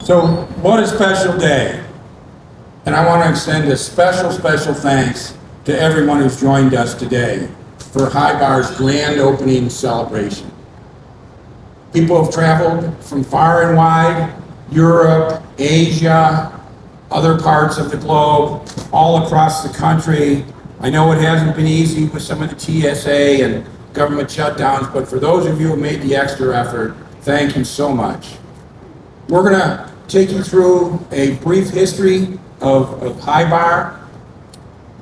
So what a special day. And I want to extend a special thanks to everyone who's joined us today for Highbar's grand opening celebration. People have traveled from far and wide, Europe, Asia, other parts of the globe, all across the country. I know it hasn't been easy with some of the TSA and government shutdowns, but for those of you who made the extra effort, thank you so much. We're going to take you through a brief history of Highbar.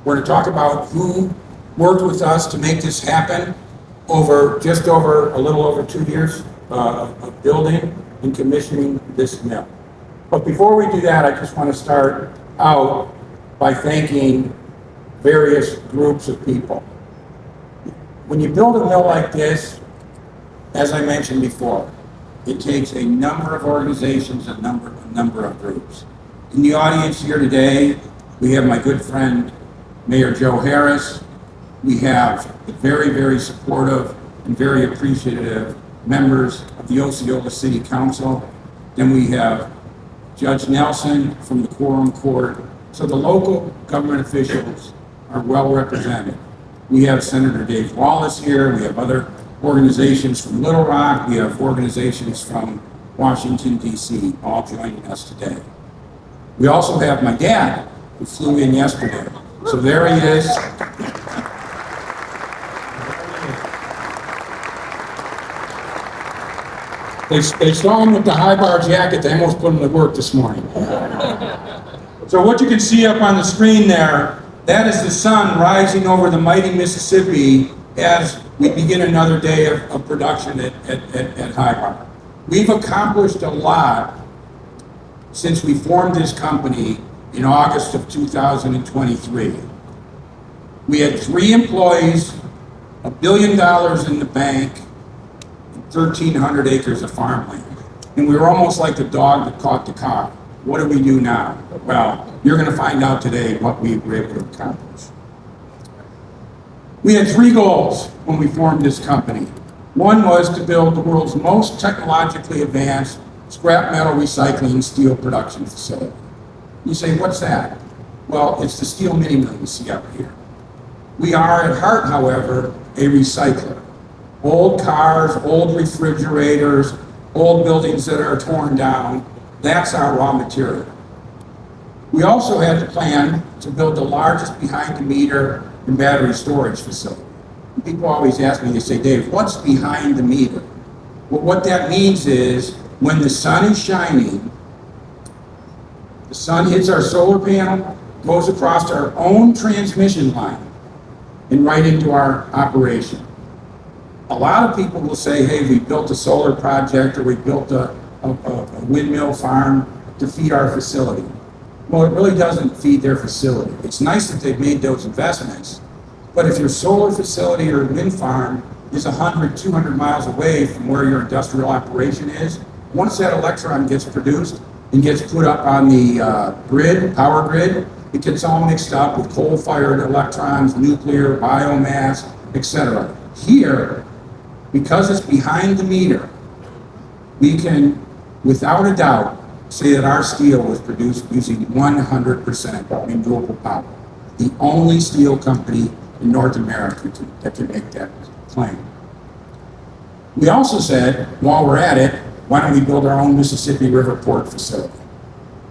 We're going to talk about who worked with us to make this happen over a little over 2 years of building and commissioning this mill. But before we do that, I just want to start out by thanking various groups of people. When you build a mill like this, as I mentioned before, it takes a number of organizations, a number of groups. In the audience here today, we have my good friend, Mayor Joe Harris. We have the very, very supportive and very appreciative members of the Osceola City Council. Then we have Judge Nelson from the Quorum Court. So the local government officials are well represented. We have Senator Dave Wallace here. We have other organizations from Little Rock. We have organizations from Washington, D.C., all joining us today. We also have my dad, who flew in yesterday. So there he is. They saw him with the Highbar jacket. They almost put him to work this morning. So what you can see up on the screen there, that is the sun rising over the mighty Mississippi as we begin another day of production at Highbar. We've accomplished a lot since we formed this company in August of 2023. We had 3 employees, $1 billion in the bank, 1,300 acres of farmland. And we were almost like the dog that caught the car. What do we do now? Well, you're going to find out today what we were able to accomplish. We had 3 goals when we formed this company. One was to build the world's most technologically advanced scrap metal recycling steel production facility. You say, what's that? Well, it's the steel mini mill you see up here. We are at heart, however, a recycler. Old cars, old refrigerators, old buildings that are torn down, that's our raw material. We also had the plan to build the largest behind-the-meter and battery storage facility. People always ask me, they say, Dave, what's behind the meter? Well, what that means is when the sun is shining, the sun hits our solar panel, goes across our own transmission line, and right into our operation. A lot of people will say, hey, we built a solar project or we built a windmill farm to feed our facility. Well, it really doesn't feed their facility. It's nice that they've made those investments, but if your solar facility or wind farm is 100, 200 miles away from where your industrial operation is, once that electron gets produced and gets put up on the power grid, it gets all mixed up with coal-fired electrons, nuclear, biomass, etc. Here, because it's behind the meter, we can, without a doubt, say that our steel was produced using 100% renewable power. The only steel company in North America that can make that claim. We also said, while we're at it, why don't we build our own Mississippi River port facility?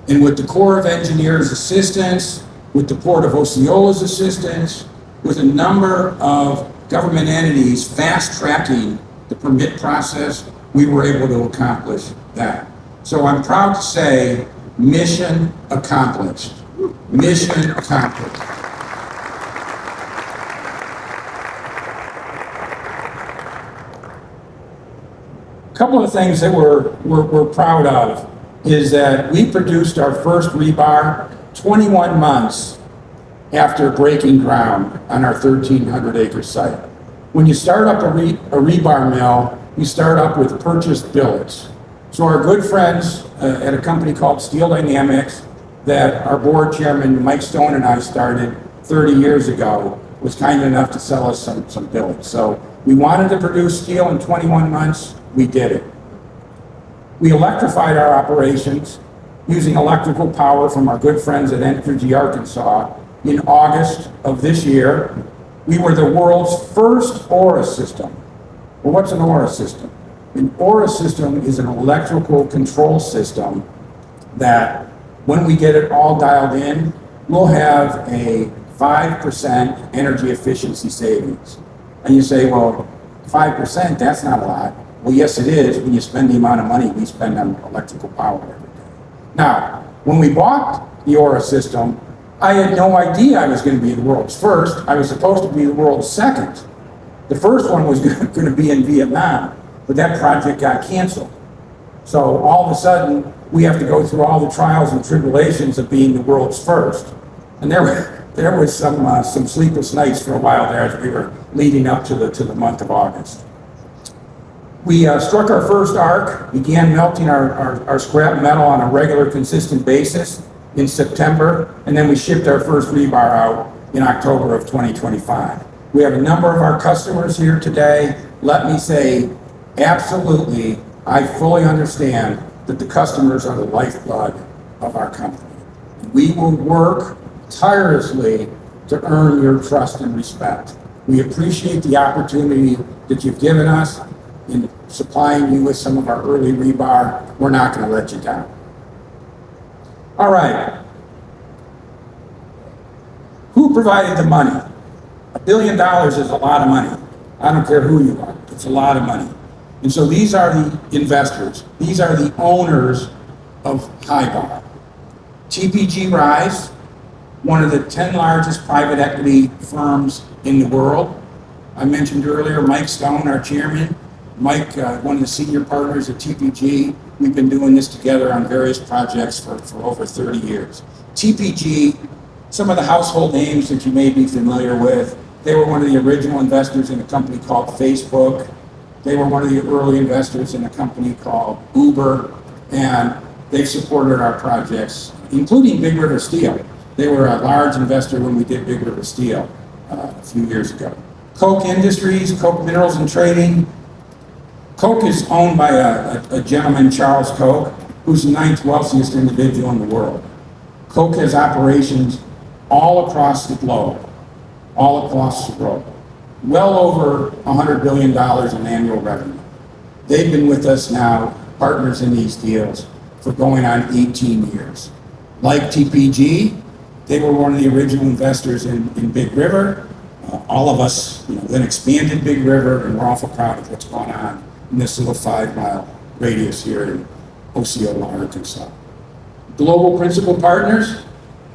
And with the Corps of Engineers' assistance, with the Port of Osceola's assistance, with a number of government entities fast-tracking the permit process, we were able to accomplish that. So I'm proud to say, mission accomplished. Mission accomplished. A couple of things that we're proud of is that we produced our first rebar 21 months after breaking ground on our 1,300-acre site. When you start up a rebar mill, you start up with purchased billets. So our good friends at a company called Steel Dynamics that our board chairman, Mike Stone, and I started 30 years ago was kind enough to sell us some billets. So we wanted to produce steel in 21 months, we did it. We electrified our operations using electrical power from our good friends at Entergy Arkansas in August of this year. We were the world's first Aura system. Well, what's an Aura system? An Aura system is an electrical control system that when we get it all dialed in, we'll have a 5% energy efficiency savings. And you say, well, 5%, that's not a lot. Well, yes, it is when you spend the amount of money we spend on electrical power every day. Now, when we bought the Aura system, I had no idea I was going to be the world's first. I was supposed to be the world's second. The first one was going to be in Vietnam, but that project got canceled. So all of a sudden, we have to go through all the trials and tribulations of being the world's first. And there was some sleepless nights for a while there as we were leading up to the month of August. We struck our first arc, began melting our scrap metal on a regular, consistent basis in September, and then we shipped our first rebar out in October of 2025. We have a number of our customers here today. Let me say, absolutely, I fully understand that the customers are the lifeblood of our company. We will work tirelessly to earn your trust and respect. We appreciate the opportunity that you've given us in supplying you with some of our early rebar. We're not going to let you down. All right. Who provided the money? $1 billion is a lot of money. I don't care who you are. It's a lot of money. And so these are the investors. These are the owners of Highbar. TPG Rise, one of the 10 largest private equity firms in the world. I mentioned earlier Mike Stone, our chairman. Mike, one of the senior partners at TPG. We've been doing this together on various projects for over 30 years. TPG, some of the household names that you may be familiar with, they were one of the original investors in a company called Facebook. They were one of the early investors in a company called Uber, and they've supported our projects, including Big River Steel. They were a large investor when we did Big River Steel a few years ago. Koch Industries, Koch Minerals and Trading. Koch is owned by a gentleman, Charles Koch, who's the 9th wealthiest individual in the world. Koch has operations all across the globe, well over $100 billion in annual revenue. They've been with us now, partners in these deals, for going on 18 years. Like TPG, they were one of the original investors in Big River. All of us then expanded Big River, and we're awful proud of what's going on in this little 5-mile radius here in Osceola, Arkansas. Global Principal Partners,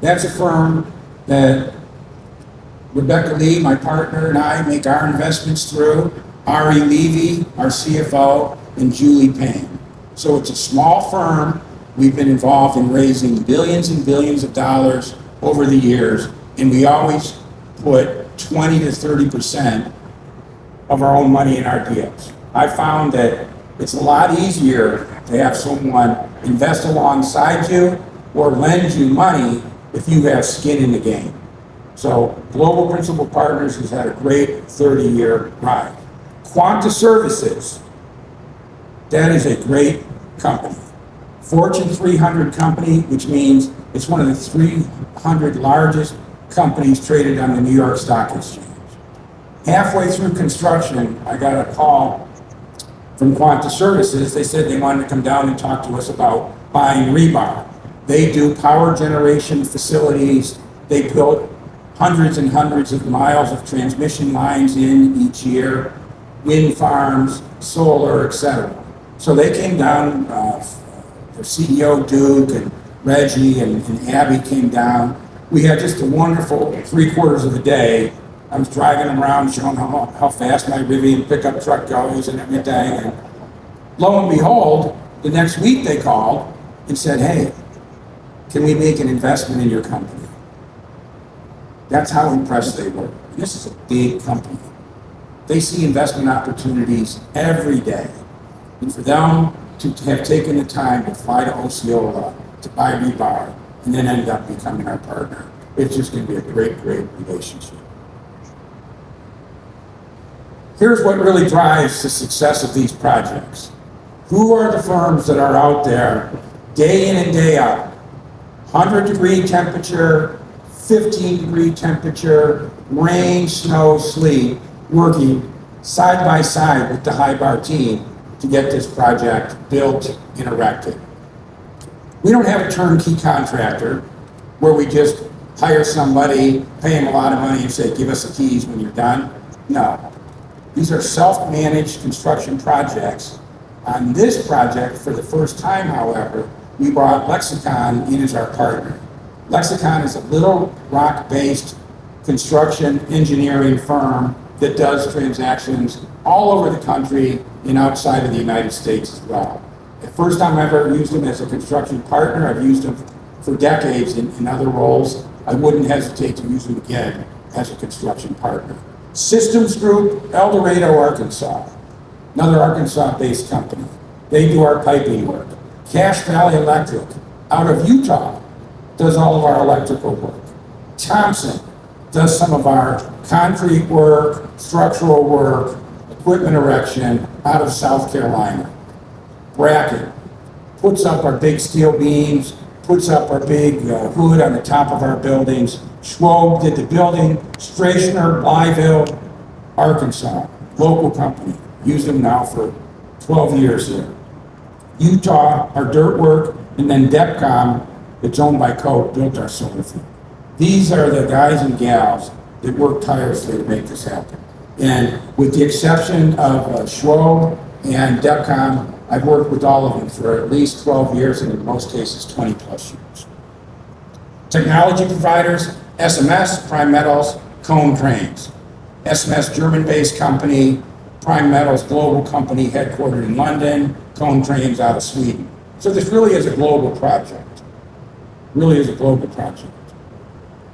that's a firm that Rebecca Lee, my partner, and I make our investments through. Ari Levy, our CFO, and Julie Payne. So it's a small firm. We've been involved in raising billions and billions of dollars over the years, and we always put 20 to 30% of our own money in our deals. I found that it's a lot easier to have someone invest alongside you or lend you money if you have skin in the game. So Global Principal Partners has had a great 30-year ride. Quanta Services, that is a great company. Fortune 300 company, which means it's one of the 300 largest companies traded on the New York Stock Exchange. Halfway through construction, I got a call from Quanta Services. They said they wanted to come down and talk to us about buying rebar. They do power generation facilities. They built hundreds and hundreds of miles of transmission lines in each year, wind farms, solar, etc. So they came down, their CEO Duke and Reggie and Abby came down. We had just a wonderful 3/4 of the day. I was driving them around, showing how fast my Rivian pickup truck goes and everything. And lo and behold, the next week they called and said, hey, can we make an investment in your company? That's how impressed they were. This is a big company. They see investment opportunities every day. And for them to have taken the time to fly to Osceola to buy rebar and then end up becoming our partner, it's just going to be a great, great relationship. Here's what really drives the success of these projects. Who are the firms that are out there day in and day out. 100-degree temperature, 15-degree temperature, rain, snow, sleet, working side by side with the Hybar team to get this project built and erected. We don't have a turnkey contractor where we just hire somebody, pay them a lot of money and say, give us the keys when you're done. No. These are self-managed construction projects. On this project, for the first time, however, we brought Lexicon in as our partner. Lexicon is a Little Rock-based construction engineering firm that does transactions all over the country and outside of the United States as well. The first time I've ever used them as a construction partner. I've used them for decades in other roles. I wouldn't hesitate to use them again as a construction partner. Systems Group, El Dorado, Arkansas. Another Arkansas-based company. They do our piping work. Cache Valley Electric, out of Utah, does all of our electrical work. Thompson does some of our concrete work, structural work, equipment erection out of South Carolina. Bracket puts up our big steel beams, puts up our big hood on the top of our buildings. Schwob did the building. Strationer, Blytheville, Arkansas, local company. Used them now for 12 years here. Utah, our dirt work, and then Depcom, that's owned by Coke, built our solar field. These are the guys and gals that work tirelessly to make this happen. And with the exception of Schwob and Depcom, I've worked with all of them for at least 12 years, and in most cases, 20 plus years. Technology providers, SMS, Prime Metals, Cone Cranes. SMS, German-based company, Prime Metals, global company headquartered in London, Cone Cranes out of Sweden. So this really is a global project. Really is a global project.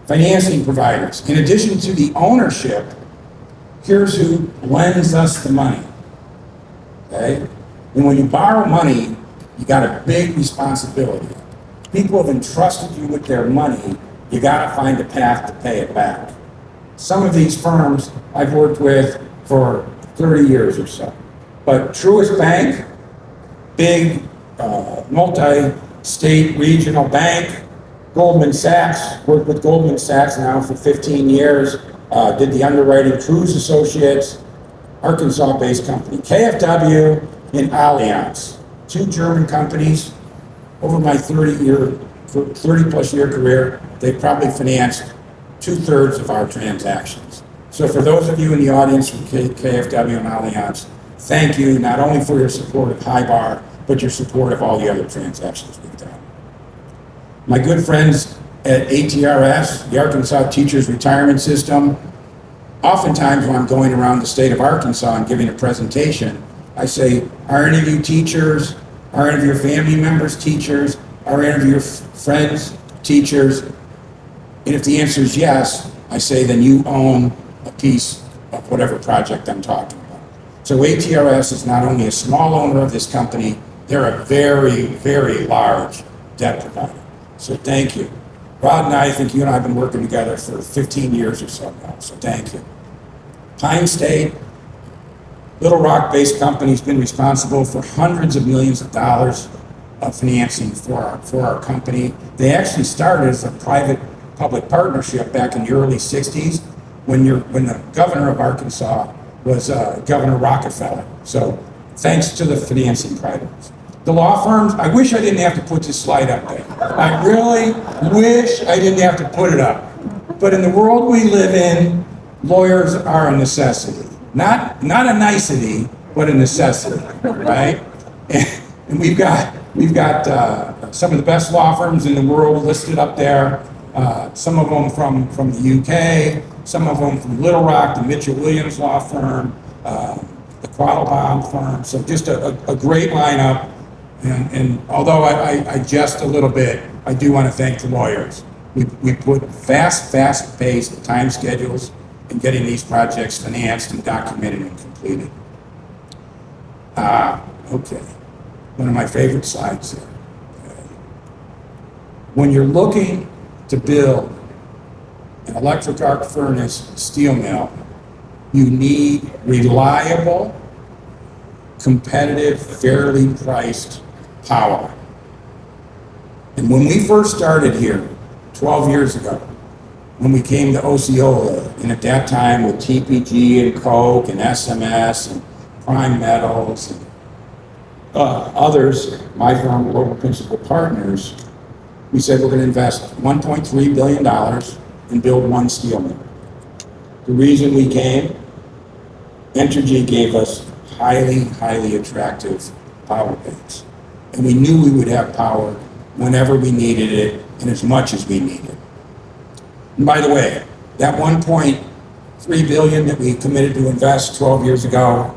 Financing providers. In addition to the ownership, here's who lends us the money. Okay? And when you borrow money, you got a big responsibility. People have entrusted you with their money, you got to find a path to pay it back. Some of these firms I've worked with for 30 years or so. But Truist Bank, big multi-state regional bank. Goldman Sachs, worked with Goldman Sachs now for 15 years, did the underwriting. Cruz Associates, Arkansas-based company. KfW and Allianz, two German companies. Over my 30 plus year career, they've probably financed 2/3 of our transactions. So for those of you in the audience from KfW and Allianz, thank you not only for your support of Hybar, but your support of all the other transactions we've done. My good friends at ATRS, the Arkansas Teachers Retirement System, oftentimes when I'm going around the state of Arkansas and giving a presentation, I say, are any of you teachers? Are any of your family members teachers? Are any of your friends teachers? And if the answer is yes, I say then you own a piece of whatever project I'm talking about. So ATRS is not only a small owner of this company, they're a very, very large debt provider. So thank you. Rod and I think you and I have been working together for 15 years or so now, so thank you. Pine State, Little Rock-based company, has been responsible for hundreds of millions of dollars of financing for our company. They actually started as a private-public partnership back in the early 60s when the governor of Arkansas was Governor Rockefeller. So thanks to the financing providers. The law firms, I wish I didn't have to put this slide up there. I really wish I didn't have to put it up. But in the world we live in, lawyers are a necessity. Not a nicety, but a necessity, right? And we've got some of the best law firms in the world listed up there. Some of them from the UK, some of them from Little Rock, the Mitchell Williams law firm, the Quattlebaum firm. So just a great lineup. And although I jest a little bit, I do want to thank the lawyers. We put fast-paced time schedules in getting these projects financed and documented and completed. Okay. One of my favorite slides here. Okay. When you're looking to build an electric arc furnace steel mill, you need reliable, competitive, fairly priced power. And when we first started here, 12 years ago, when we came to Osceola, and at that time with TPG and Coke and SMS and Prime Metals and others, my firm, Global Principal Partners, we said we're going to invest $1.3 billion and build one steel mill. The reason we came, Entergy gave us highly attractive power rates. And we knew we would have power whenever we needed it and as much as we needed. And by the way, that $1.3 billion that we committed to invest 12 years ago,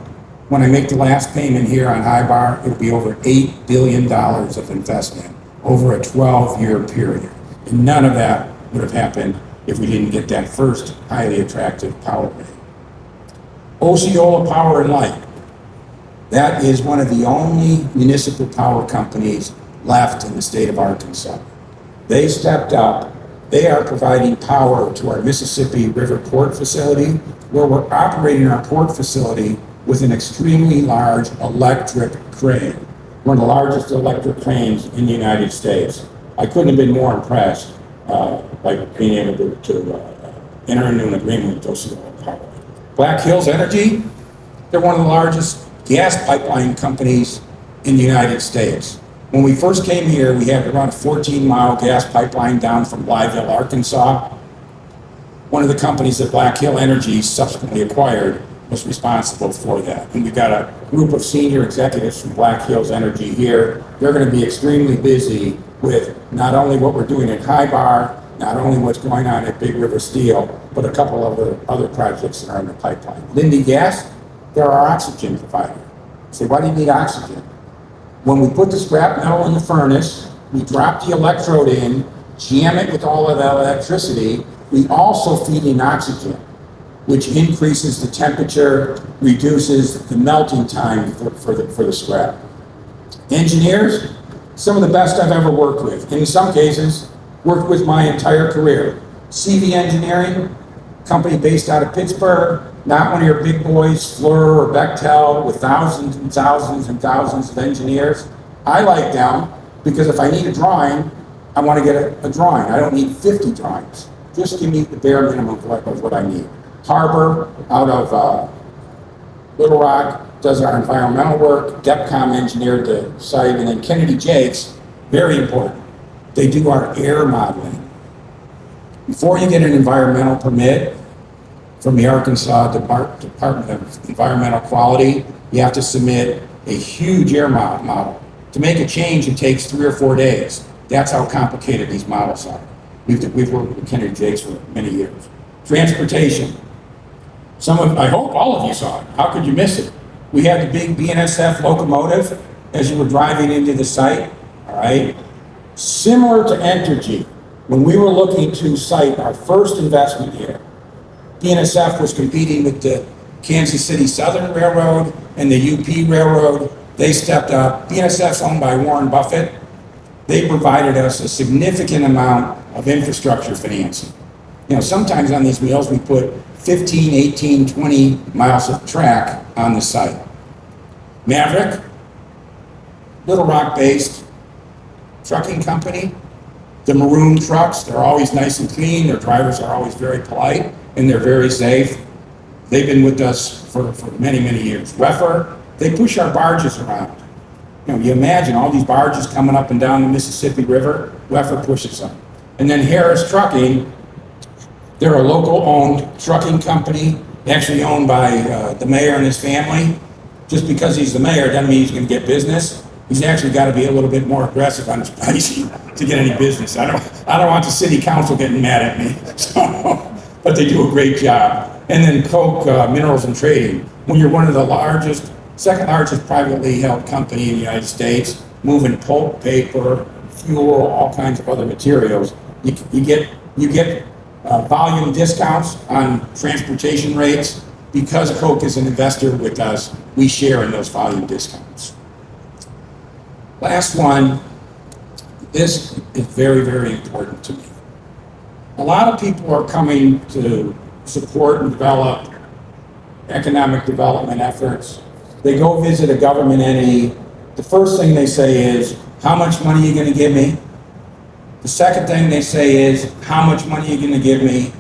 when I make the last payment here on Highbar, it'll be over $8 billion of investment over a 12-year period. And none of that would have happened if we didn't get that first highly attractive power rate. Osceola Power and Light. That is one of the only municipal power companies left in the state of Arkansas. They stepped up. They are providing power to our Mississippi River Port facility, where we're operating our port facility with an extremely large electric crane, one of the largest electric cranes in the United States. I couldn't have been more impressed by being able to enter into an agreement with Osceola Power. Black Hills Energy, they're one of the largest gas pipeline companies in the United States. When we first came here, we had to run a 14-mile gas pipeline down from Blytheville, Arkansas. One of the companies that Black Hill Energy subsequently acquired was responsible for that. And we've got a group of senior executives from Black Hills Energy here. They're going to be extremely busy with not only what we're doing at Highbar, not only what's going on at Big River Steel, but a couple of other projects that are in the pipeline. Linde Gas, they're our oxygen provider. You say, why do you need oxygen? When we put the scrap metal in the furnace, we drop the electrode in, jam it with all of that electricity, we also feed in oxygen, which increases the temperature, reduces the melting time for the scrap. Engineers, some of the best I've ever worked with. In some cases, worked with my entire career. CV Engineering, company based out of Pittsburgh, not one of your big boys, Fluor or Bechtel, with thousands and thousands and thousands of engineers. I like them because if I need a drawing, I want to get a drawing. I don't need 50 drawings. Just give me the bare minimum of what I need. Harbor, out of Little Rock, does our environmental work. Depcom engineered the site. And then Kennedy Jakes, very important. They do our air modeling. Before you get an environmental permit from the Arkansas Department of Environmental Quality, you have to submit a huge air model. To make a change, it takes 3 or 4 days. That's how complicated these models are. We've worked with Kennedy Jakes for many years. Transportation. I hope all of you saw it. How could you miss it? We had the big BNSF locomotive as you were driving into the site, all right? Similar to Entergy, when we were looking to site our first investment here, BNSF was competing with the Kansas City Southern Railroad and the UP Railroad. They stepped up. BNSF's owned by Warren Buffett. They provided us a significant amount of infrastructure financing. You know, sometimes on these mills we put 15, 18, 20 miles of track on the site. Maverick, Little Rock-based trucking company. The maroon trucks, they're always nice and clean. Their drivers are always very polite, and they're very safe. They've been with us for many, many years. Weffer, they push our barges around. You know, you imagine all these barges coming up and down the Mississippi River, Weffer pushes them. And then Harris Trucking, they're a local-owned trucking company, actually owned by the mayor and his family. Just because he's the mayor doesn't mean he's going to get business. He's actually got to be a little bit more aggressive on his pricing to get any business. I don't want the city council getting mad at me. So, but they do a great job. And then Coke Minerals and Trading, when you're one of the largest, second largest privately held company in the United States, moving pulp, paper, fuel, all kinds of other materials, you get volume discounts on transportation rates. Because Coke is an investor with us, we share in those volume discounts. Last one, this is very, very important to me. A lot of people are coming to support and develop economic development efforts. They go visit a government entity. The first thing they say is, how much money are you going to give me? The second thing they say is, how much money are you going to give me?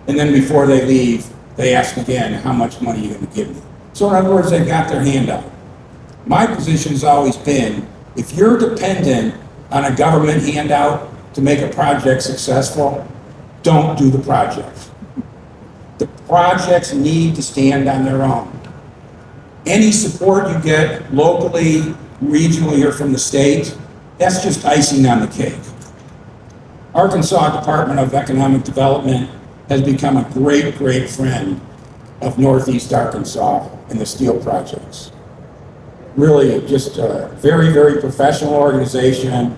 And then before they leave, they ask again, how much money are you going to give me? So in other words, they've got their hand out. My position has always been, if you're dependent on a government handout to make a project successful, don't do the project. The projects need to stand on their own. Any support you get locally, regionally, or from the state, that's just icing on the cake. Arkansas Department of Economic Development has become a great, great friend of Northeast Arkansas and the steel projects. Really just a very, very professional organization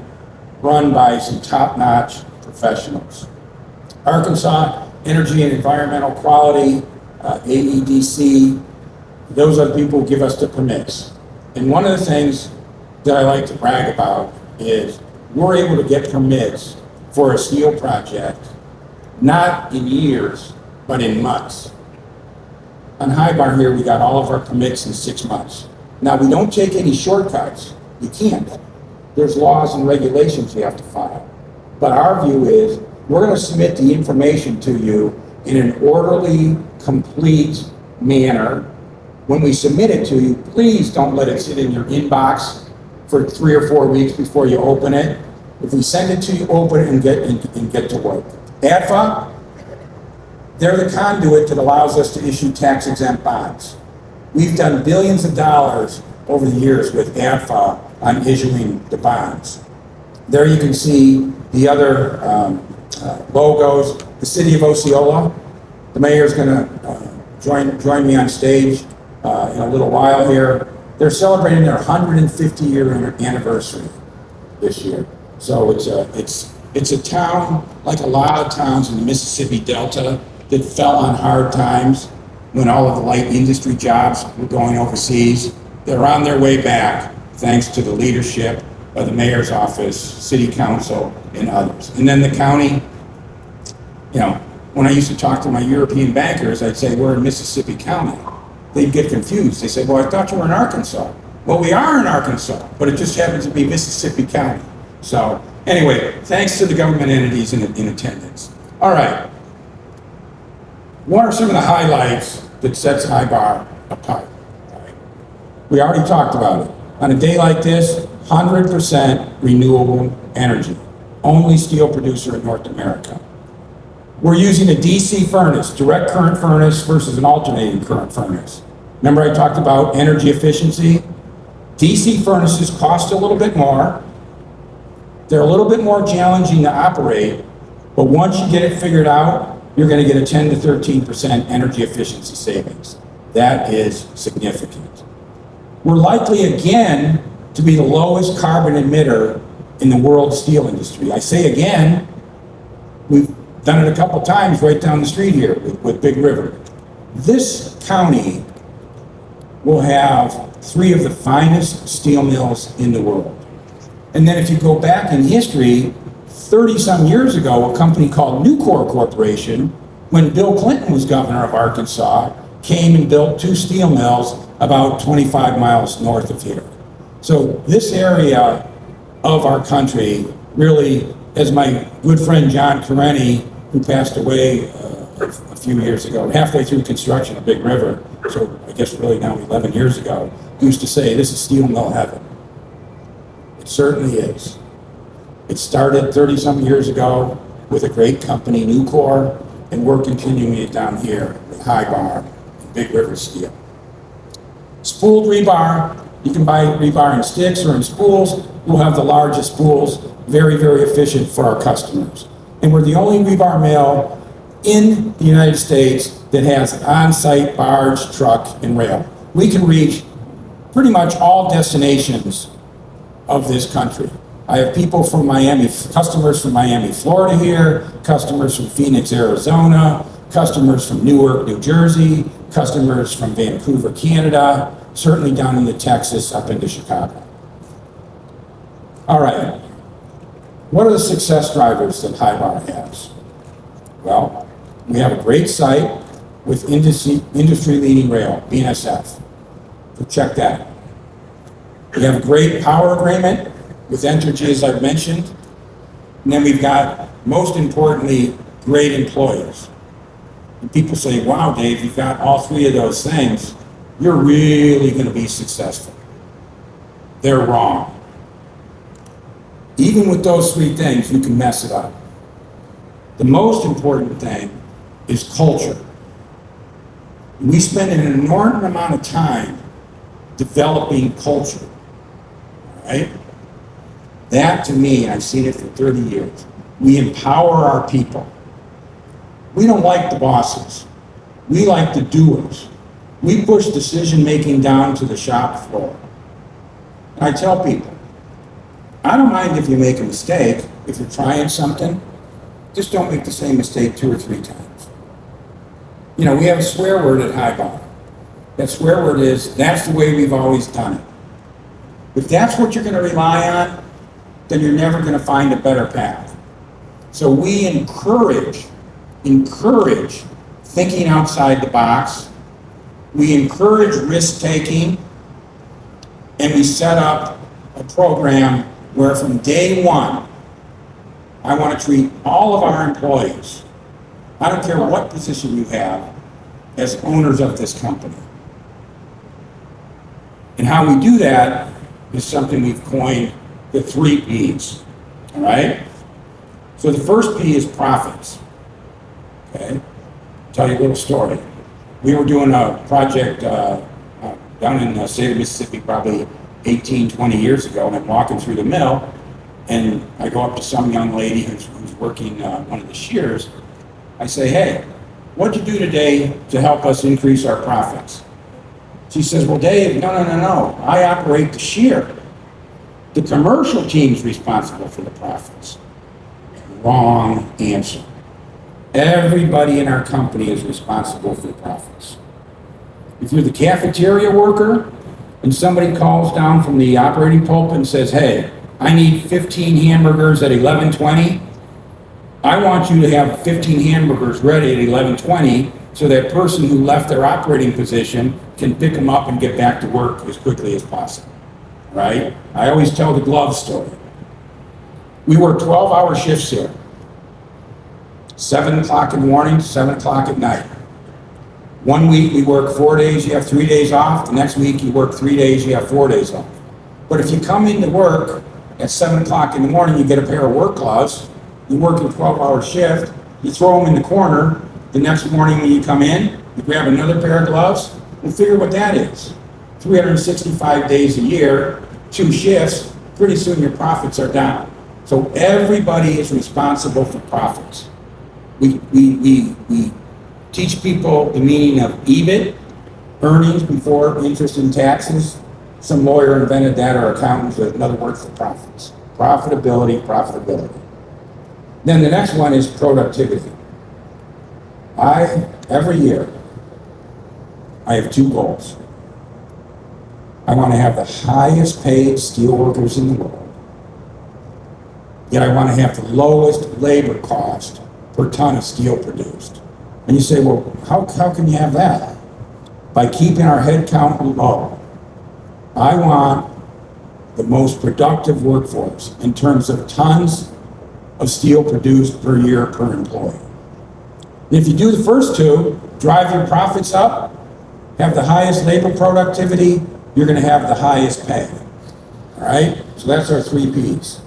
run by some top-notch professionals. Arkansas Energy and Environmental Quality, AEDC, those are the people who give us the permits. And one of the things that I like to brag about is we're able to get permits for a steel project, not in years, but in months. On High Bar here, we got all of our permits in 6 months. Now, we don't take any shortcuts. You can't. There's laws and regulations you have to follow. But our view is, we're going to submit the information to you in an orderly, complete manner. When we submit it to you, please don't let it sit in your inbox for 3 or 4 weeks before you open it. If we send it to you, open it and get to work. ADFA, they're the conduit that allows us to issue tax-exempt bonds. We've done billions of dollars over the years with ADFA on issuing the bonds. There you can see the other logos. The city of Osceola, the mayor's going to join me on stage in a little while here. They're celebrating their 150-year anniversary this year. So it's a town, like a lot of towns in the Mississippi Delta, that fell on hard times when all of the light industry jobs were going overseas. They're on their way back thanks to the leadership of the mayor's office, city council, and others. And then the county, you know, when I used to talk to my European bankers, I'd say, we're in Mississippi County. They'd get confused. They said, well, I thought you were in Arkansas. Well, we are in Arkansas, but it just happens to be Mississippi County. So anyway, thanks to the government entities in attendance. All right. What are some of the highlights that sets High Bar apart? We already talked about it. On a day like this, 100% renewable energy. Only steel producer in North America. We're using a DC furnace, direct current furnace versus an alternating current furnace. Remember I talked about energy efficiency? DC furnaces cost a little bit more. They're a little bit more challenging to operate, but once you get it figured out, you're going to get a 10 to 13% energy efficiency savings. That is significant. We're likely again to be the lowest carbon emitter in the world steel industry. I say again, we've done it a couple times right down the street here with Big River. This county will have 3 of the finest steel mills in the world. And then if you go back in history, 30-some years ago, a company called Nucor Corporation, when Bill Clinton was governor of Arkansas, came and built 2 steel mills about 25 miles north of here. So this area of our country really, as my good friend John Karenni, who passed away a few years ago, halfway through construction of Big River, so I guess really now 11 years ago, used to say, this is steel mill heaven. It certainly is. It started 30-some years ago with a great company, Nucor, and we're continuing it down here with High Bar and Big River Steel. Spooled rebar, you can buy rebar in sticks or in spools. We'll have the largest spools, very, very efficient for our customers. And we're the only rebar mill in the United States that has on-site barge, truck, and rail. We can reach pretty much all destinations of this country. I have people from Miami, customers from Miami, Florida here, customers from Phoenix, Arizona, customers from Newark, New Jersey, customers from Vancouver, Canada, certainly down into Texas, up into Chicago. All right, what are the success drivers that High Bar has? Well, we have a great site with industry-leading rail, BNSF. So check that. We have a great power agreement with Entergy, as I've mentioned. And then we've got, most importantly, great employees. And people say, wow, Dave, you've got all three of those things. You're really going to be successful. They're wrong. Even with those three things, you can mess it up. The most important thing is culture. We spend an inordinate amount of time developing culture, right? That to me, I've seen it for 30 years. We empower our people. We don't like the bosses. We like the doers. We push decision-making down to the shop floor. And I tell people, I don't mind if you make a mistake. If you're trying something, just don't make the same mistake 2 or 3 times. You know, we have a swear word at High Bar. That swear word is, that's the way we've always done it. If that's what you're going to rely on, then you're never going to find a better path. So we encourage thinking outside the box. We encourage risk-taking, and we set up a program where from day one, I want to treat all of our employees, I don't care what position you have, as owners of this company. And how we do that is something we've coined the 3 Ps, all right? So the first P is profits, okay? I'll tell you a little story. We were doing a project down in the state of Mississippi probably 18, 20 years ago, and I'm walking through the mill, and I go up to some young lady who's working one of the shears. I say, hey, what'd you do today to help us increase our profits? She says, well, Dave, no. I operate the shear. The commercial team's responsible for the profits. Wrong answer. Everybody in our company is responsible for the profits. If you're the cafeteria worker and somebody calls down from the operating pulpit and says, hey, I need 15 hamburgers at 11:20, I want you to have 15 hamburgers ready at 11:20 so that person who left their operating position can pick them up and get back to work as quickly as possible, right? I always tell the glove story. We work 12-hour shifts here. 7 o'clock in the morning, 7 o'clock at night. One week we work 4 days, you have 3 days off. The next week you work 3 days, you have 4 days off. But if you come into work at 7 o'clock in the morning, you get a pair of work gloves, you work a 12-hour shift, you throw them in the corner. The next morning when you come in, you grab another pair of gloves, and figure what that is. 365 days a year, 2 shifts, pretty soon your profits are down. So everybody is responsible for profits. We teach people the meaning of EBIT, earnings before interest and taxes. Some lawyer invented that, or accountant, another word for profits. Profitability. Then the next one is productivity. Every year, I have 2 goals. I want to have the highest paid steelworkers in the world, yet I want to have the lowest labor cost per ton of steel produced. And you say, well, how can you have that? By keeping our head count low. I want the most productive workforce in terms of tons of steel produced per year per employee. And if you do the first 2, drive your profits up, have the highest labor productivity, you're going to have the highest pay. All right? So that's our 3 Ps.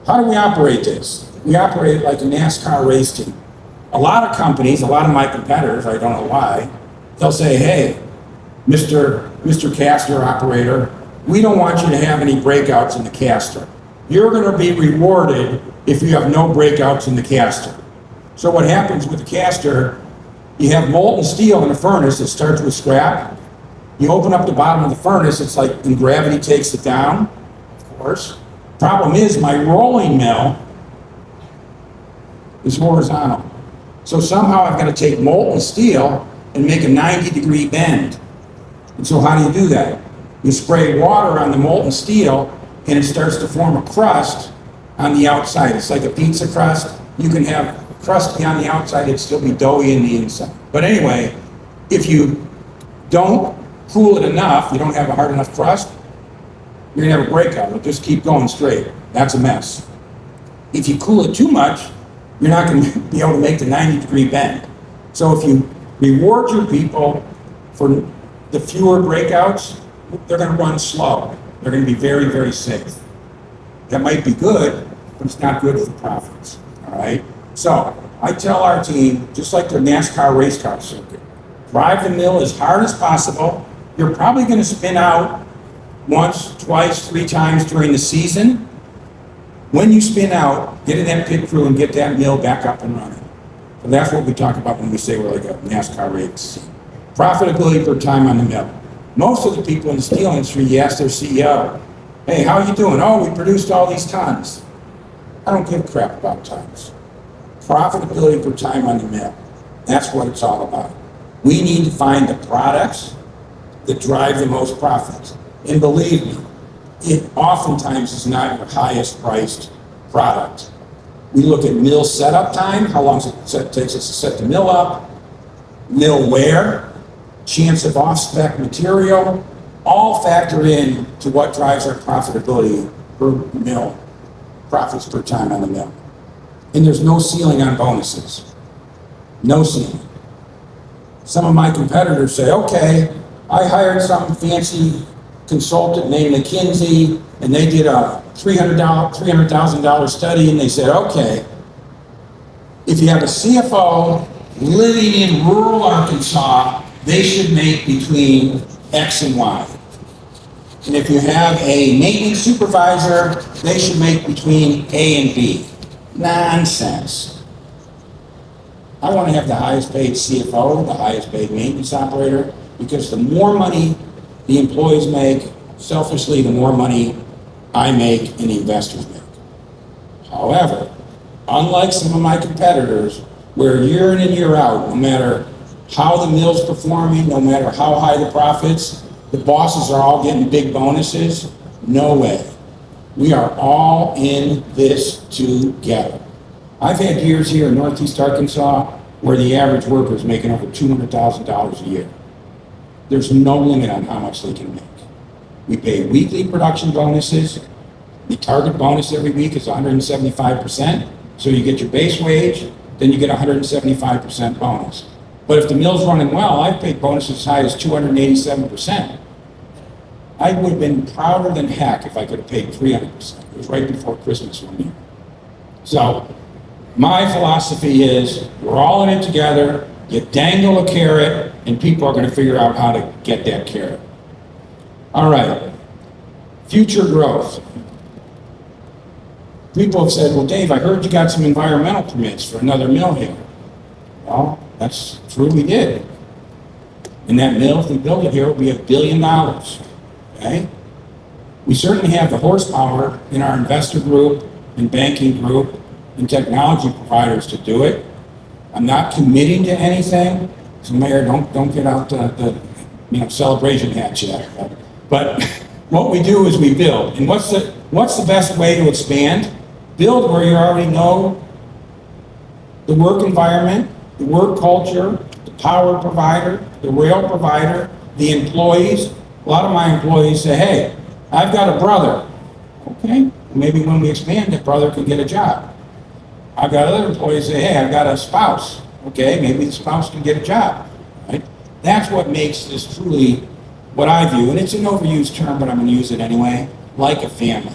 How do we operate this? We operate it like a NASCAR race team. A lot of companies, a lot of my competitors, I don't know why, they'll say, hey, Mr. Caster operator, we don't want you to have any breakouts in the caster. You're going to be rewarded if you have no breakouts in the caster. So what happens with the caster, you have molten steel in a furnace that starts with scrap. You open up the bottom of the furnace, it's like when gravity takes it down, of course. Problem is, my rolling mill is horizontal. So somehow I've got to take molten steel and make a 90-degree bend. And so how do you do that? You spray water on the molten steel and it starts to form a crust on the outside. It's like a pizza crust. You can have crusty on the outside, it'd still be doughy in the inside. But anyway, if you don't cool it enough, you don't have a hard enough crust, you're gonna have a breakout. It'll just keep going straight. That's a mess. If you cool it too much, you're not going to be able to make the 90-degree bend. So if you reward your people for the fewer breakouts, they're going to run slow. They're going to be very, very safe. That might be good, but it's not good for profits, all right? So I tell our team, just like the NASCAR race car circuit, drive the mill as hard as possible. You're probably going to spin out once, twice, 3 times during the season. When you spin out, get in that pit crew and get that mill back up and running. So that's what we talk about when we say we're like a NASCAR race. Profitability per time on the mill. Most of the people in the steel industry, you ask their CEO, hey, how are you doing? Oh, we produced all these tons. I don't give a crap about tons. Profitability per time on the mill. That's what it's all about. We need to find the products that drive the most profits. And believe me, it oftentimes is not your highest priced product. We look at mill setup time, how long it takes us to set the mill up, mill wear, chance of off-spec material, all factor in to what drives our profitability per mill, profits per time on the mill. And there's no ceiling on bonuses. No ceiling. Some of my competitors say, okay, I hired some fancy consultant named McKinsey, and they did a $300,000 study, and they said, okay, if you have a CFO living in rural Arkansas, they should make between X and Y. And if you have a maintenance supervisor, they should make between A and B. Nonsense. I want to have the highest paid CFO, the highest paid maintenance operator, because the more money the employees make, selfishly, the more money I make and the investors make. However, unlike some of my competitors, where year in and year out, no matter how the mill's performing, no matter how high the profits, the bosses are all getting big bonuses, no way. We are all in this together. I've had years here in Northeast Arkansas where the average worker is making over $200,000 a year. There's no limit on how much they can make. We pay weekly production bonuses. The target bonus every week is 175%. So you get your base wage, then you get 175% bonus. But if the mill's running well, I've paid bonuses as high as 287%. I would have been prouder than heck if I could have paid 300%. It was right before Christmas one year. So my philosophy is we're all in it together. You dangle a carrot, and people are going to figure out how to get that carrot. All right, future growth. People have said, well, Dave, I heard you got some environmental permits for another mill here. Well, that's true, we did. And that mill, if we build it here, will be $1 billion, okay? We certainly have the horsepower in our investor group and banking group and technology providers to do it. I'm not committing to anything, so Mayor, don't get out the celebration hat yet. But what we do is we build. And what's the best way to expand? Build where you already know the work environment, the work culture, the power provider, the rail provider, the employees. A lot of my employees say, hey, I've got a brother. Okay, maybe when we expand, that brother can get a job. I've got other employees say, hey, I've got a spouse. Okay, maybe the spouse can get a job. Right? That's what makes this truly what I view, and it's an overused term, but I'm going to use it anyway, like a family.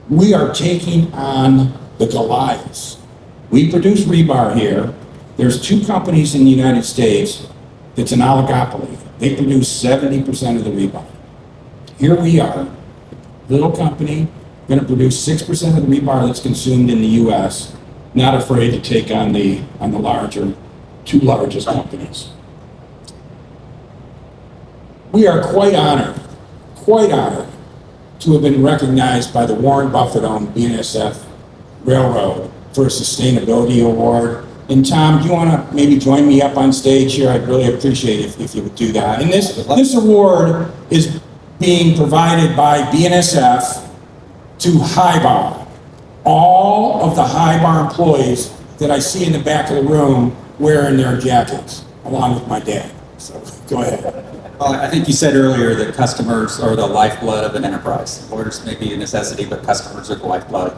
We are taking on the Goliaths. We produce rebar here. There's 2 companies in the United States that's an oligopoly. They produce 70% of the rebar. Here we are, little company, going to produce 6% of the rebar that's consumed in the U.S., not afraid to take on the larger, 2 largest companies. We are quite honored to have been recognized by the Warren Buffett-owned BNSF Railroad for a sustainability award. And Tom, do you want to maybe join me up on stage here? I'd really appreciate it if you would do that. And this award is being provided by BNSF to Highbar. All of the Highbar employees that I see in the back of the room wearing their jackets, along with my dad. So go ahead. Well, I think you said earlier that customers are the lifeblood of an enterprise. Orders may be a necessity, but customers are the lifeblood.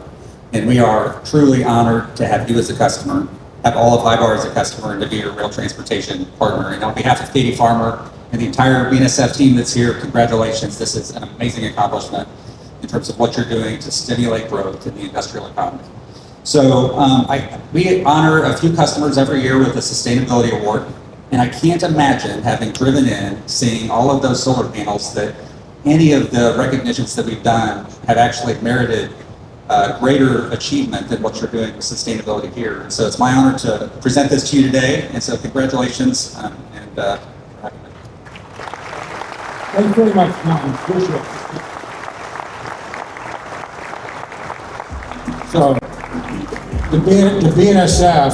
And we are truly honored to have you as a customer, have all of Hybar as a customer, and to be your rail transportation partner. And on behalf of Katie Farmer and the entire BNSF team that's here, congratulations. This is an amazing accomplishment in terms of what you're doing to stimulate growth in the industrial economy. So we honor a few customers every year with a sustainability award. And I can't imagine, having driven in, seeing all of those solar panels, that any of the recognitions that we've done have actually merited greater achievement than what you're doing with sustainability here. And so it's my honor to present this to you today. And so congratulations. Thanks very much, Tom. Appreciate it. So, the BNSF,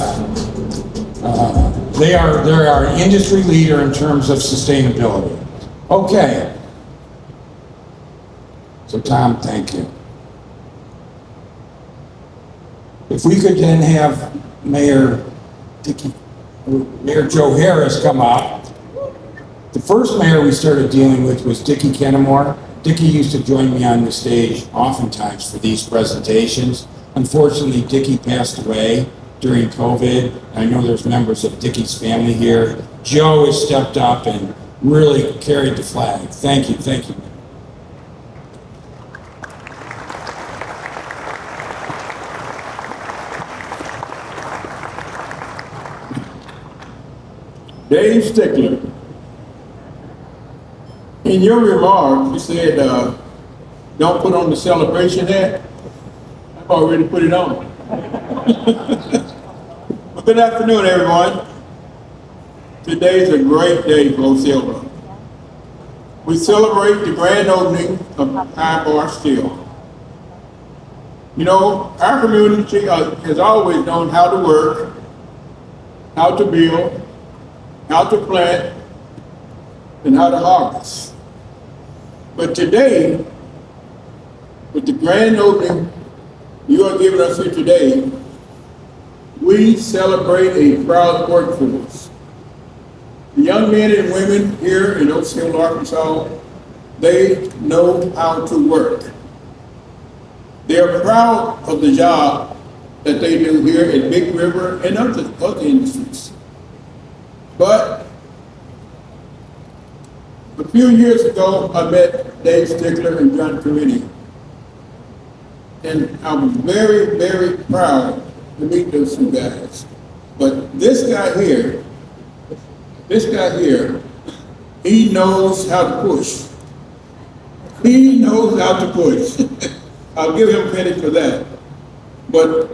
they're our industry leader in terms of sustainability. Okay. So, Tom, thank you. If we could then have Mayor Joe Harris come up. The first mayor we started dealing with was Dickie Kennemore. Dickie used to join me on the stage oftentimes for these presentations. Unfortunately, Dickie passed away during COVID. I know there's members of Dickie's family here. Joe has stepped up and really carried the flag. Thank you, thank you. Dave Stickler, in your remarks, you said, don't put on the celebration hat. I've already put it on. Well, good afternoon, everyone. Today's a great day for Osceola. We celebrate the grand opening of Hybar Steel. You know, our community has always known how to work, how to build, how to plant, and how to harvest. But today, with the grand opening you are giving us here today, we celebrate a proud workforce. The young men and women here in Osceola, Arkansas, they know how to work. They are proud of the job that they do here at Big River and other industries. But a few years ago, I met Dave Stickler and John Committee. And I was very, very proud to meet those two guys. But this guy here, he knows how to push. He knows how to push. I'll give him credit for that. But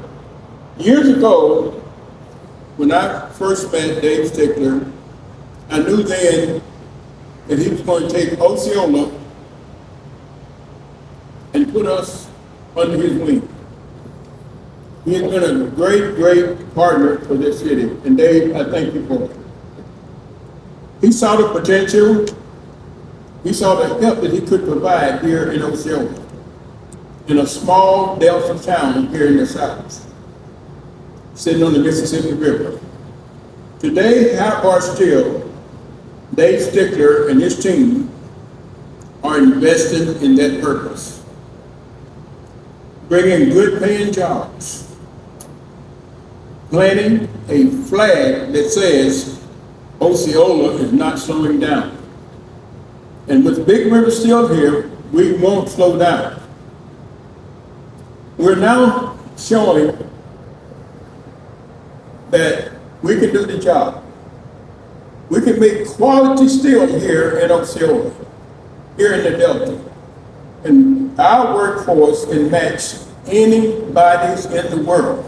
years ago, when I first met Dave Stickler, I knew then that he was going to take Osceola and put us under his wing. He has been a great, great partner for this city. And Dave, I thank you for it. He saw the potential. He saw the help that he could provide here in Osceola, in a small delta town here in the South, sitting on the Mississippi River. Today, Hybar Steel, Dave Stickler and his team are invested in that purpose, bringing good paying jobs, planting a flag that says Osceola is not slowing down. And with Big River still here, we won't slow down. We're now showing that we can do the job. We can make quality steel here in Osceola, here in the Delta. And our workforce can match anybody's in the world.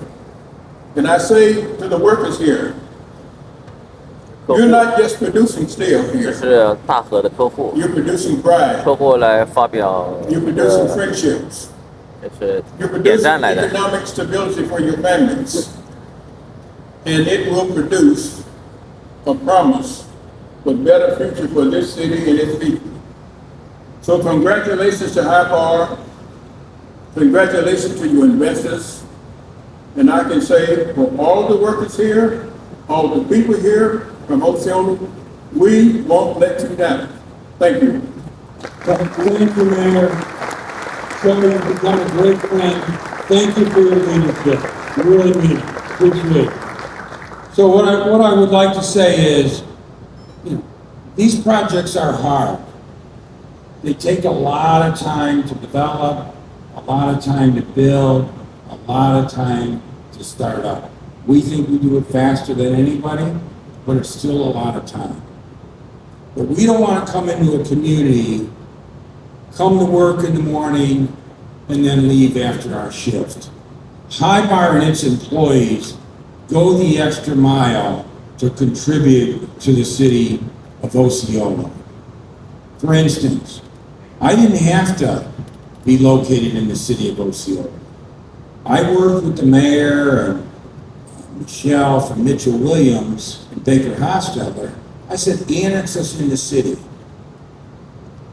And I say to the workers here, you're not just producing steel 这 here. 是大和的客户， You're producing pride. 客户来发表 You're producing friendships. 就是 You're 点 producing 赞来的， economic stability for your families. And it will produce a promise for better future for this city and its people. So congratulations to Hybar. Congratulations to your investors. And I can say for all the workers here, all the people here from Osceola, we won't let you down. Thank you. Thank you, Mayor. Joe, you've become a great friend. Thank you for your leadership. I really mean it. Appreciate it. So what I would like to say is, these projects are hard. They take a lot of time to develop, a lot of time to build, a lot of time to start up. We think we do it faster than anybody, but it's still a lot of time. But we don't want to come into a community, come to work in the morning, and then leave after our shift. High Bar and its employees go the extra mile to contribute to the city of Osceola. For instance, I didn't have to be located in the city of Osceola. I worked with the mayor and Michelle from Mitchell Williams and Baker Hostetler. I said, annex us in the city.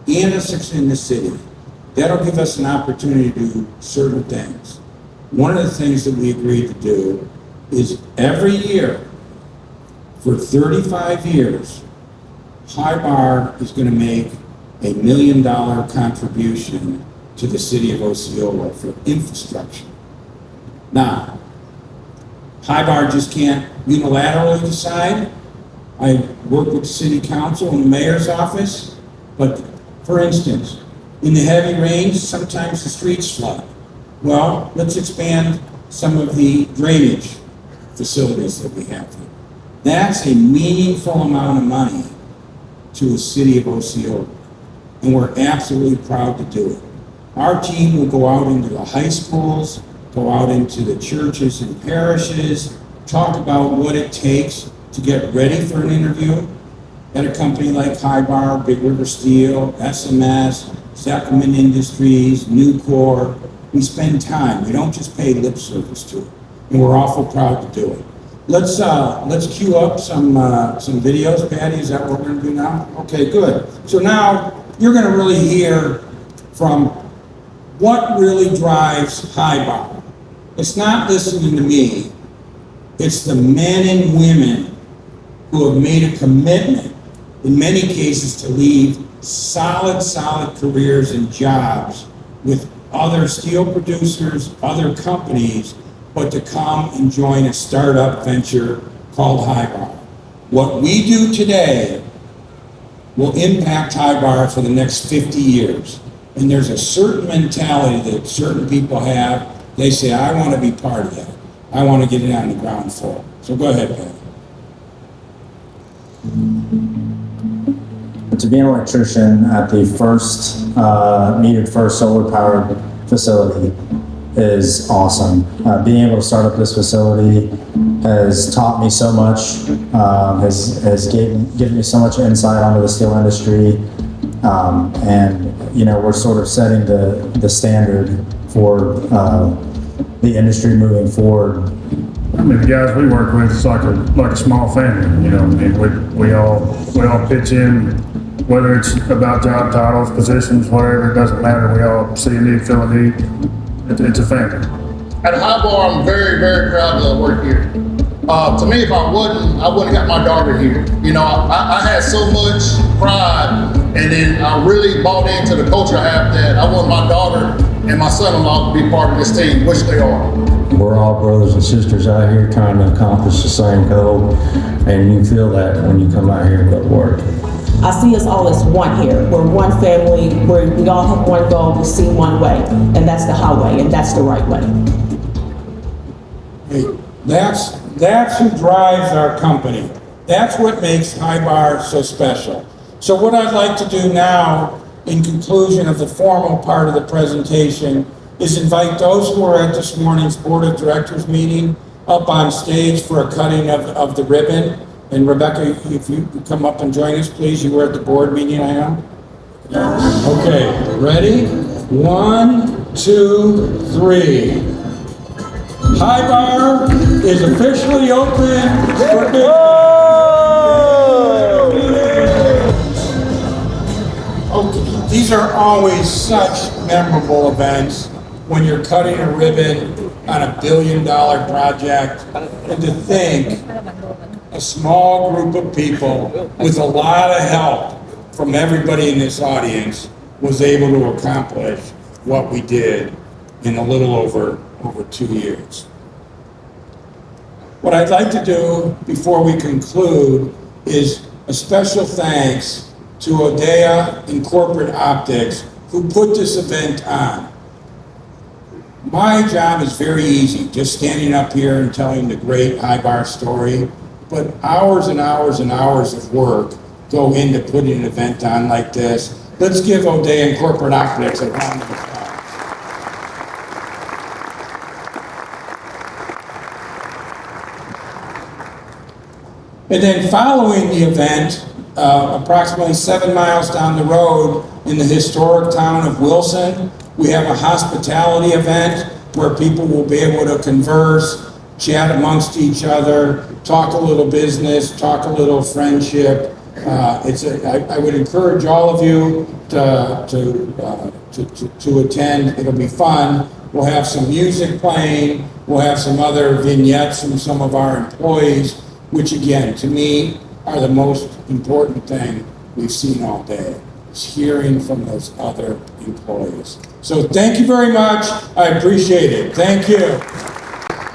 Annex us in the city. That'll give us an opportunity to do certain things. One of the things that we agreed to do is every year, for 35 years, High Bar is going to make a $1 million contribution to the city of Osceola for infrastructure. Now, High Bar just can't unilaterally decide. I work with the city council and the mayor's office, but for instance, in the heavy rains, sometimes the streets flood. Well, let's expand some of the drainage facilities that we have here. That's a meaningful amount of money to the city of Osceola, and we're absolutely proud to do it. Our team will go out into the high schools, go out into the churches and parishes, talk about what it takes to get ready for an interview at a company like High Bar, Big River Steel, SMS, Zekelman Industries, Nucor. We spend time. We don't just pay lip service to it, and we're awful proud to do it. Let's queue up some videos. Patty, is that what we're going to do now? Okay, good. So now you're going to really hear from what really drives High Bar. It's not listening to me. It's the men and women who have made a commitment, in many cases, to leave solid careers and jobs with other steel producers, other companies, but to come and join a startup venture called High Bar. What we do today will impact High Bar for the next 50 years. And there's a certain mentality that certain people have. They say, I want to be part of that. I want to get it on the ground floor. So go ahead, Patty. To be an electrician at the first needed first solar powered facility is awesome. Being able to start up this facility has taught me so much, has given me so much insight onto the steel industry, and we're sort of setting the standard for the industry moving forward. I mean, the guys we work with, it's like a small family. I mean, we all pitch in, whether it's about job titles, positions, whatever. It doesn't matter. We all see a need, fill a need. It's a family. At High Bar, I'm very proud to work here. To me, if I wouldn't have got my daughter here. I had so much pride, and then I really bought into the culture I have that I want my daughter and my son-in-law to be part of this team, which they are. We're all brothers and sisters out here trying to accomplish the same goal, and you feel that when you come out here and go to work. I see us all as one here. We're one family, we all have one goal, we see one way, and that's the highway, and that's the right way. Hey, that's who drives our company. That's what makes High Bar so special. So what I'd like to do now, in conclusion of the formal part of the presentation, is invite those who are at this morning's Board of Directors meeting up on stage for a cutting of the ribbon. And Rebecca, if you could come up and join us, please. You were at the board meeting, I know? Okay, ready? 1, 2, 3. High Bar is officially open for business. Okay, these are always such memorable events when you're cutting a ribbon on a $1 billion project, and to think a small group of people with a lot of help from everybody in this audience was able to accomplish what we did in a little over over 2 years. What I'd like to do before we conclude is a special thanks to Odea and Corporate Optics who put this event on. My job is very easy, just standing up here and telling the great Highbar story, but hours and hours and hours of work go into putting an event on like this. Let's give Odea and Corporate Optics a round of applause. And then following the event, approximately 7 miles down the road in the historic town of Wilson, we have a hospitality event where people will be able to converse, chat amongst each other, talk a little business, talk a little friendship. I would encourage all of you to attend. It'll be fun. We'll have some music playing. We'll have some other vignettes from some of our employees, which again, to me, are the most important thing we've seen all day, is hearing from those other employees. So thank you very much. I appreciate it. Thank you.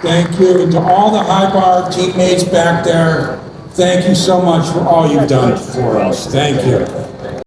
Thank you. And to all the Highbar teammates back there, thank you so much for all you've done for us. Thank you.